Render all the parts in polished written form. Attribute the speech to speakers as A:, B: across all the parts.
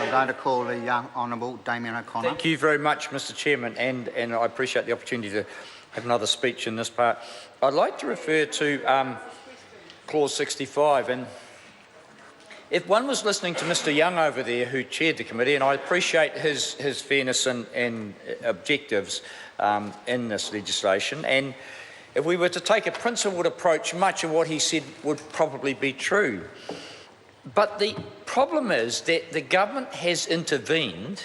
A: I'm going to call the Honourable Damien O'Connor.
B: Thank you very much, Mr Chairman, and I appreciate the opportunity to have another speech in this part. I'd like to refer to clause 65, and if one was listening to Mr Young over there, who chaired the committee, and I appreciate his fairness and objectives in this legislation, and if we were to take a principled approach, much of what he said would probably be true. But the problem is that the government has intervened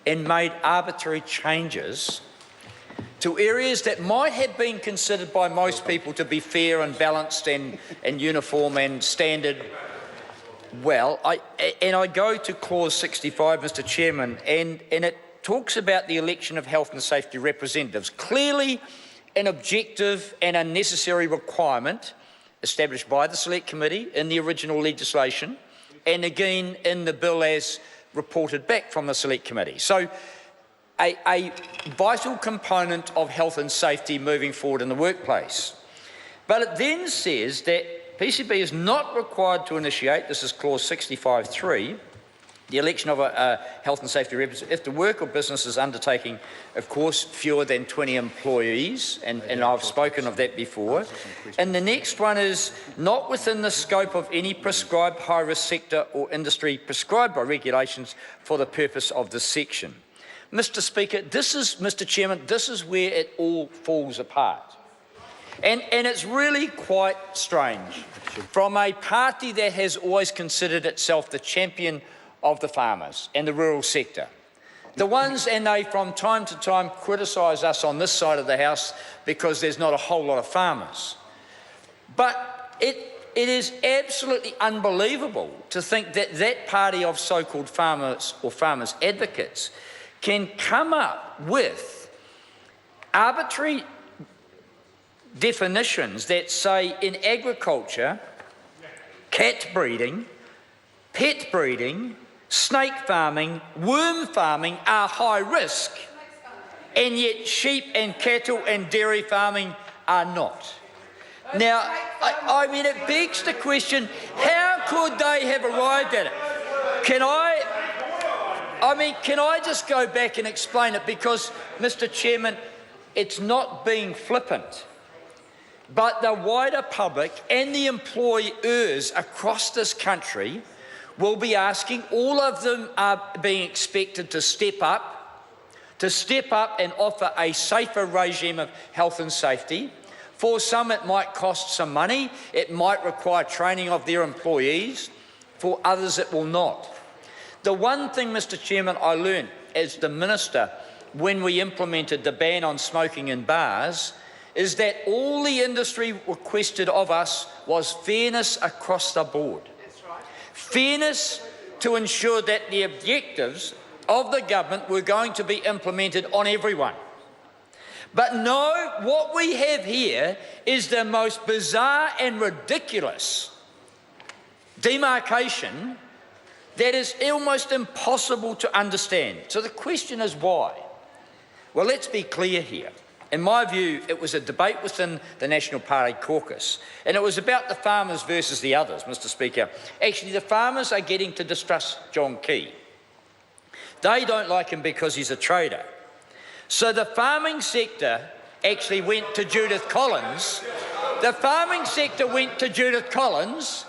B: and made arbitrary changes to areas that might have been considered by most people to be fair and balanced and uniform and standard. Well, I go to clause 65, Mr Chairman, and it talks about the election of health and safety representatives. Clearly an objective and a necessary requirement established by the Select Committee in the original legislation, and again in the bill as reported back from the Select Committee. So a vital component of health and safety moving forward in the workplace. But it then says that PCB is not required to initiate, this is clause 65(3), the election of a health and safety representative if the work or business is undertaking, of course, fewer than 20 employees, and I've spoken of that before. And the next one is not within the scope of any prescribed high-risk sector or industry prescribed by regulations for the purpose of this section. Mr Speaker, Mr Chairman, this is where it all falls apart. And it's really quite strange from a party that has always considered itself the champion of the farmers and the rural sector. The ones, and they from time to time criticise us on this side of the House because there's not a whole lot of farmers. But it is absolutely unbelievable to think that that party of so-called farmers or farmers advocates can come up with arbitrary definitions that say in agriculture, cat breeding, pet breeding, snake farming, worm farming are high risk, and yet sheep and cattle and dairy farming are not. Now, I mean, it begs the question, how could they have arrived at it? Can I just go back and explain it? Because, Mr Chairman, it's not being flippant, but the wider public and the employers across this country will be asking, all of them are being expected to step up and offer a safer regime of health and safety. For some, it might cost some money. It might require training of their employees. For others, it will not. The one thing, Mr Chairman, I learned as the Minister when we implemented the ban on smoking in bars is that all the industry requested of us was fairness across the board. Fairness to ensure that the objectives of the government were going to be implemented on everyone. But no, what we have here is the most bizarre and ridiculous demarcation that is almost impossible to understand. So the question is why? Well, let's be clear here. In my view, it was a debate within the National Party caucus, and it was about the farmers versus the others, Mr Speaker. Actually, the farmers are getting to distrust John Key. They don't like him because he's a trader. So the farming sector actually went to Judith Collins. The farming sector went to Judith Collins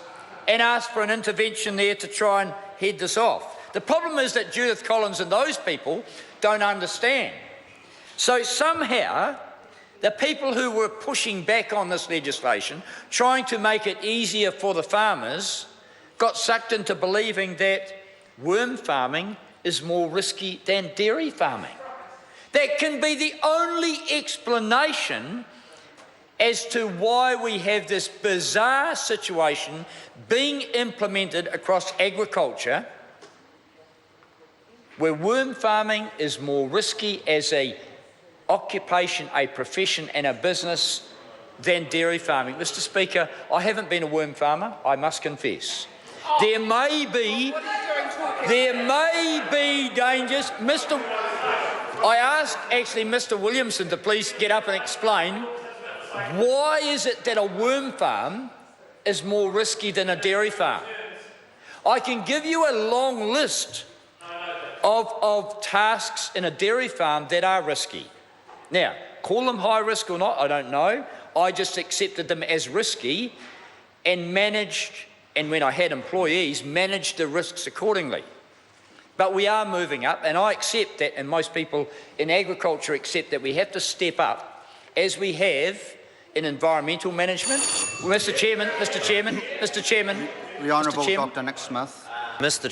B: and asked for an intervention there to try and head this off. The problem is that Judith Collins and those people don't understand. So somehow, the people who were pushing back on this legislation, trying to make it easier for the farmers, got sucked into believing that worm farming is more risky than dairy farming. That can be the only explanation as to why we have this bizarre situation being implemented across agriculture, where worm farming is more risky as a occupation, a profession and a business than dairy farming. Mr Speaker, I haven't been a worm farmer, I must confess. There may be dangers. I asked actually Mr Williamson to please get up and explain why is it that a worm farm is more risky than a dairy farm. I can give you a long list of tasks in a dairy farm that are risky. Now, call them high risk or not, I don't know. I just accepted them as risky and managed, and when I had employees, managed the risks accordingly. But we are moving up, and I accept that, and most people in agriculture accept that we have to step up, as we have in environmental management. Well, Mr. Chairman,
A: The Honourable Dr. Nick Smith.
C: Mr.